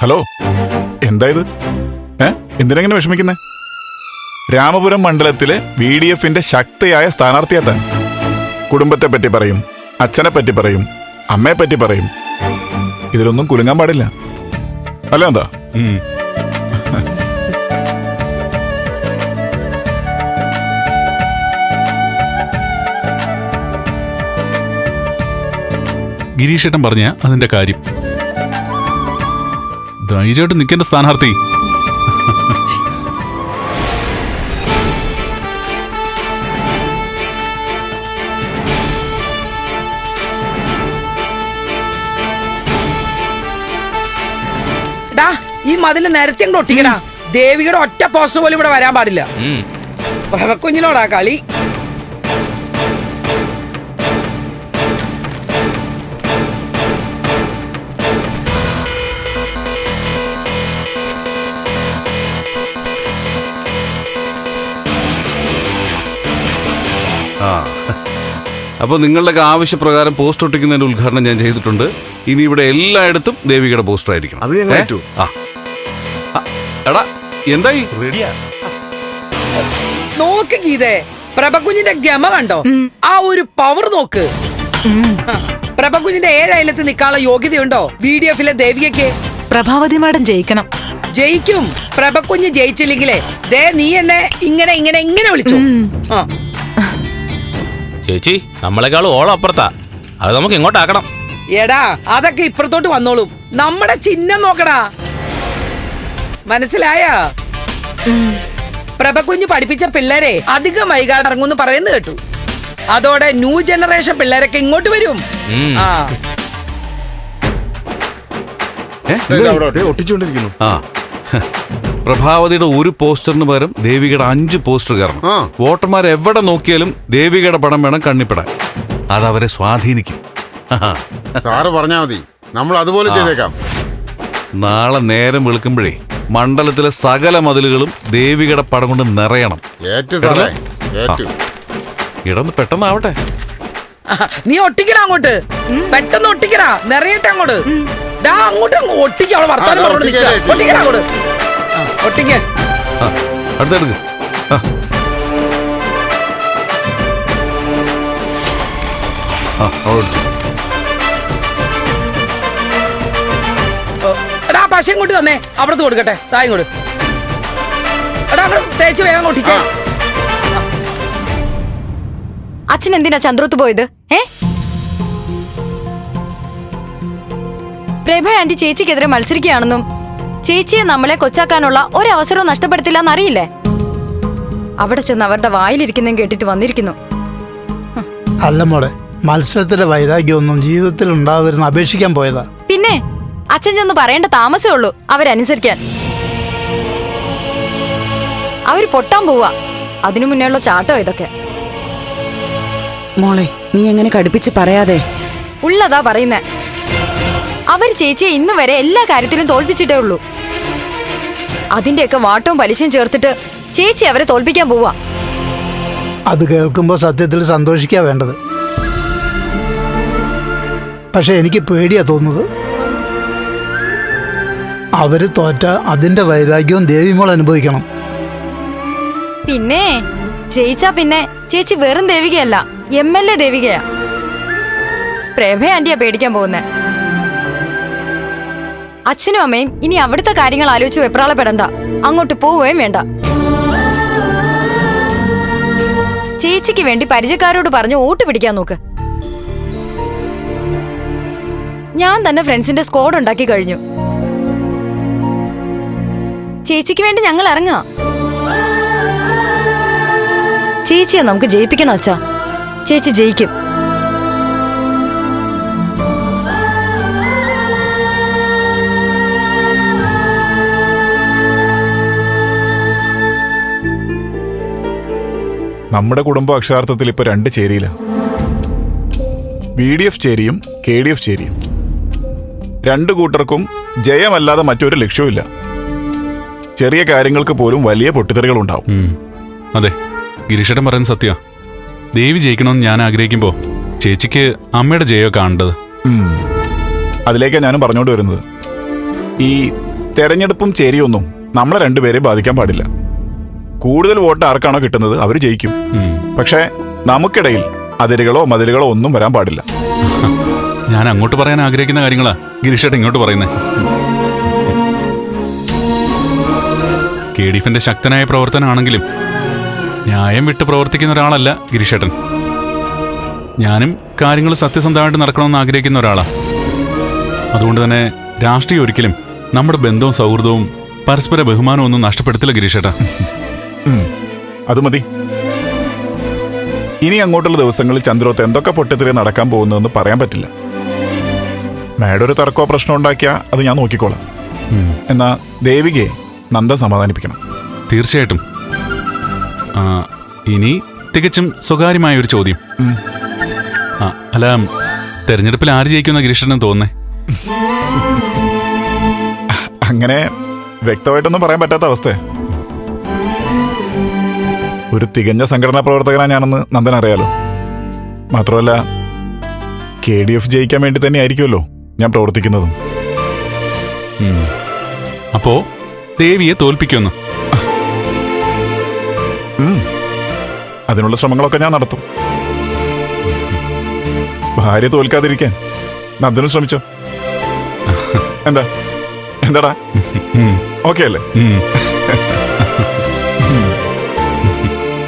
Hello, എന്തായത്? എന്തിനെങ്ങനെ വിഷമിക്കുന്നേ? Ramapuram മണ്ഡലത്തിലെ VDFന്റെ ശക്തിയായ സ്ഥാനാർത്ഥിയാത്താൻ. കുടുംബത്തെ പറ്റി പറയും, അച്ഛനെ പറ്റി പറയും, അമ്മയെ പറ്റി പറയും. ഇതിലൊന്നും കുലുങ്ങാൻ പാടില്ല. അല്ല എന്താ? ഗിരീഷേട്ടൻ പറഞ്ഞ അതിന്റെ കാര്യം. ധൈര്യമായിട്ട് നിൽക്കേണ്ട സ്ഥാനാർത്ഥി. ഈ മതില് നേരത്തെ ഒട്ടിക്കടാ. ദേവിയുടെ ഒറ്റ പോസ്റ്റർ പോലും ഇവിടെ വരാൻ പാടില്ല. കുഞ്ഞിനോടാ കളി. അപ്പോൾ നിങ്ങളുടെയൊക്കെ ആവശ്യപ്രകാരം പോസ്റ്റ് ഒട്ടിക്കുന്നതിന്റെ ഉദ്ഘാടനം ഞാൻ ചെയ്തിട്ടുണ്ട്. ഇനി ഇവിടെ എല്ലായിടത്തും ദേവികയുടെ പോസ്റ്റർ ആയിരിക്കണം. അത് ഞങ്ങൾ ഏറ്റു. എടാ എന്തായി? റെഡിയാ? നോക്ക് ഗീതേ, പ്രഭകുഞ്ഞിന്റെ ഗമ കണ്ടോ? ആ ഒരു പവർ നോക്ക്. പ്രഭകുഞ്ഞിന്റെ 7 അയലത്ത് നിൽക്കാനുള്ള യോഗ്യതയുണ്ടോ VDFലെ ദേവികയ്ക്ക്? പ്രഭാവതി മാഡം ജയിക്കണം. ജയിക്കും. പ്രഭകുഞ്ഞ് ജയിച്ചില്ലെങ്കിലേ ദേ നീ എന്നെ ഇങ്ങനെ ഇങ്ങനെ ഇങ്ങനെ വിളിച്ചു. ചേച്ചി, നമ്മളെക്കാളും ഓളം അപ്പുറത്താ. അത് നമുക്ക് ഇങ്ങോട്ടാക്കണം. എടാ, അതൊക്കെ ഇപ്പുറത്തോട്ട് വന്നോളും. നമ്മുടെ ചിഹ്നം നോക്കടാ. മനസ്സിലായാ? പ്രഭകുഞ്ഞ് പഠിപ്പിച്ച പിള്ളേരെ അധികം വൈകാതെ ഇറങ്ങുമെന്ന് പറയുന്നത് കേട്ടു. അതോടെ ന്യൂ ജനറേഷൻ പിള്ളേരൊക്കെ ഇങ്ങോട്ട് വരും. ആ ഒട്ടിച്ചുകൊണ്ടിരിക്കുന്നു. പ്രഭാവതിയുടെ ഒരു പോസ്റ്ററിന് പകരം ദേവികയുടെ 5 പോസ്റ്റർ കയറണം. വോട്ടർമാർ എവിടെ നോക്കിയാലും ദേവികയുടെ പടം വേണം കണ്ണിപ്പെടാൻ. അതവരെ സ്വാധീനിക്കും. സാറ് പറഞ്ഞാ മതി, നമ്മൾ അതുപോലെ ചെയ്തേക്കാം. നാളെ നേരം വെളുക്കുമ്പോഴേ മണ്ഡലത്തിലെ സകല മതിലുകളും ദേവികയുടെ പടം കൊണ്ട് നിറയണം. ഇടന്ന് പെട്ടെന്നാവട്ടെ. നീ ഒട്ടിക്കടാ അങ്ങോട്ട്. പെട്ടെന്ന് ഒട്ടിക്കടാ, നിറയട്ടെ അങ്ങോട്ട്. അങ്ങോട്ട് ഒട്ടിക്കാ. വർത്താനം ഒട്ടിക്കടാ അങ്ങോട്ട്. ഒട്ടിക്ക. അടുത്തെടുക്ക്. എടാ പശ ഇങ്ങോട്ട് തന്നെ, അവിടത്ത് കൊടുക്കട്ടെ. തായിങ്ങോട്ട് എടാ, അങ്ങോട്ട് തേച്ച് വേഗം ഒട്ടിച്ചേ. അച്ഛൻ എന്തിനാ ചന്ദ്രത്ത് പോയത്? പ്രഭ ആന്റി ചേച്ചിക്കെതിരെ മത്സരിക്കുകയാണെന്നും ചേച്ചിയെ നമ്മളെ കൊച്ചാക്കാനുള്ള ഒരവസരവും നഷ്ടപ്പെടുത്തില്ല എന്നറിയില്ലേ? അവിടെ ചെന്ന് അവരുടെ വായിലിരിക്കുന്നതും കേട്ടിട്ട് വന്നിരിക്കുന്നു. അല്ല മോളെ, മത്സരത്തിലെ വൈരാഗ്യമൊന്നും ജീവിതത്തിൽ ഉണ്ടാവരുന്ന് അപേക്ഷിക്കാൻ പോയതാ. പിന്നെ അച്ഛൻ ചെന്ന് പറയേണ്ട താമസേ ഉള്ളൂ അവരനുസരിക്കാൻ. അവര് പൊട്ടാൻ പോവാ. അതിനു മുന്നേയുള്ള ചാട്ടോ ഇതൊക്കെ. മോളെ, നീ എങ്ങനെ കടുപ്പിച്ച് പറയാതെ. ഉള്ളതാ പറയുന്നേ. അവര് ചേച്ചിയെ ഇന്ന് വരെ എല്ലാ കാര്യത്തിലും തോൽപ്പിച്ചിട്ടേ ഉള്ളൂ. അതിന്റെയൊക്കെ വാട്ടവും പലിശയും ചേർത്തിട്ട് ചേച്ചി അവരെ തോൽപ്പിക്കാൻ പോവാ. അത് കേൾക്കുമ്പോൾ സത്യത്തിൽ സന്തോഷിക്കാ വേണ്ടത്. പക്ഷെ എനിക്ക് പേടിയാ തോന്നുന്നത്. അവര് തോറ്റ അതിന്റെ വൈരാഗ്യവും ദേവിമോൾ അനുഭവിക്കണം. പിന്നെ ജയിച്ചാ പിന്നെ ചേച്ചി വെറും ദേവികയല്ല, MLA ദേവികയാ. പ്രഭ ആന്റിയാ പേടിക്കാൻ പോകുന്നേ. അച്ഛനും അമ്മയും ഇനി അവിടുത്തെ കാര്യങ്ങൾ ആലോചിച്ച് വെപ്രാളപ്പെടണ്ട. അങ്ങോട്ട് പോവുകയും വേണ്ട. ചേച്ചിക്ക് വേണ്ടി പരിചയക്കാരോട് പറഞ്ഞ് വോട്ട് പിടിക്കാൻ നോക്ക്. ഞാൻ തന്നെ ഫ്രണ്ട്സിന്റെ സ്ക്വാഡ് ഉണ്ടാക്കി കഴിഞ്ഞു. ചേച്ചിക്ക് വേണ്ടി ഞങ്ങൾ ഇറങ്ങാം. ചേച്ചിയെ നമുക്ക് ജയിപ്പിക്കണം അച്ഛാ. ചേച്ചി ജയിക്കും. നമ്മുടെ കുടുംബം അക്ഷരാർത്ഥത്തിൽ ഇപ്പൊ 2 ചേരിയില്ല. VDF ചേരിയും KDF ചേരിയും. 2 കൂട്ടർക്കും ജയമല്ലാതെ മറ്റൊരു ലക്ഷ്യവുമില്ല. ചെറിയ കാര്യങ്ങൾക്ക് പോലും വലിയ പൊട്ടിത്തെറികൾ ഉണ്ടാവും. അതെ, ഗിരീഷേട്ടൻ പറയുന്നത് സത്യ. ദേവി ജയിക്കണമെന്ന് ഞാൻ ആഗ്രഹിക്കുമ്പോ ചേച്ചിക്ക് അമ്മയുടെ ജയോ കാണേണ്ടത്. അതിലേക്കാണ് ഞാനും പറഞ്ഞോണ്ട് വരുന്നത്. ഈ തെരഞ്ഞെടുപ്പും ചേരിയൊന്നും നമ്മളെ രണ്ടുപേരെയും ബാധിക്കാൻ പാടില്ല. കൂടുതൽ വോട്ട് ആർക്കാണോ കിട്ടുന്നത് അവർ ജയിക്കും. പക്ഷേ നമുക്കിടയിൽ അതിരുകളോ മതിലുകളോ ഒന്നും വരാൻ പാടില്ല. ഞാൻ അങ്ങോട്ട് പറയാൻ ആഗ്രഹിക്കുന്ന കാര്യങ്ങളാ ഗിരീഷേട്ടൻ ഇങ്ങോട്ട് പറയുന്നത്. KDF ശക്തനായ പ്രവർത്തനമാണെങ്കിലും ന്യായം വിട്ട് പ്രവർത്തിക്കുന്ന ഒരാളല്ല ഗിരീഷേട്ടൻ. ഞാനും കാര്യങ്ങൾ സത്യസന്ധമായിട്ട് നടക്കണമെന്ന് ആഗ്രഹിക്കുന്ന ഒരാളാണ്. അതുകൊണ്ട് തന്നെ രാഷ്ട്രീയം ഒരിക്കലും നമ്മുടെ ബന്ധവും സൗഹൃദവും പരസ്പര ബഹുമാനവും ഒന്നും നഷ്ടപ്പെടുത്തില്ല ഗിരീഷേട്ടാ. അത് മതി. ഇനി അങ്ങോട്ടുള്ള ദിവസങ്ങളിൽ ചന്ദ്രോത്ത് എന്തൊക്കെ പൊട്ടിത്തെറി നടക്കാൻ പോകുന്നതെന്ന് പറയാൻ പറ്റില്ല. മാഡം ഒരു തർക്കമോ പ്രശ്നം ഉണ്ടാക്കിയാൽ അത് ഞാൻ നോക്കിക്കോളാം. എന്നാ ദേവികയെ നന്ദ സമാധാനിപ്പിക്കണം. തീർച്ചയായിട്ടും. ഇനി തികച്ചും സ്വകാര്യമായ ഒരു ചോദ്യം. അല്ല, തെരഞ്ഞെടുപ്പിൽ ആര് ജയിക്കുന്ന ഗിരീഷേട്ടൻ തോന്നുന്നേ? അങ്ങനെ വ്യക്തമായിട്ടൊന്നും പറയാൻ പറ്റാത്ത അവസ്ഥ. ഒരു തികഞ്ഞ സംഘടനാ പ്രവർത്തകനാണ് ഞാനെന്ന് നന്ദൻ അറിയാലോ. മാത്രമല്ല KDF ജയിക്കാൻ വേണ്ടി തന്നെ ആയിരിക്കുമല്ലോ ഞാൻ പ്രവർത്തിക്കുന്നതും. അപ്പോ ദേവിയെ തോൽപ്പിക്കുന്നു? അതിനുള്ള ശ്രമങ്ങളൊക്കെ ഞാൻ നടത്തും. ഭാര്യ തോൽക്കാതിരിക്കാൻ നന്ദനും ശ്രമിച്ചോ? എന്താടാ ഓക്കെ അല്ലേ?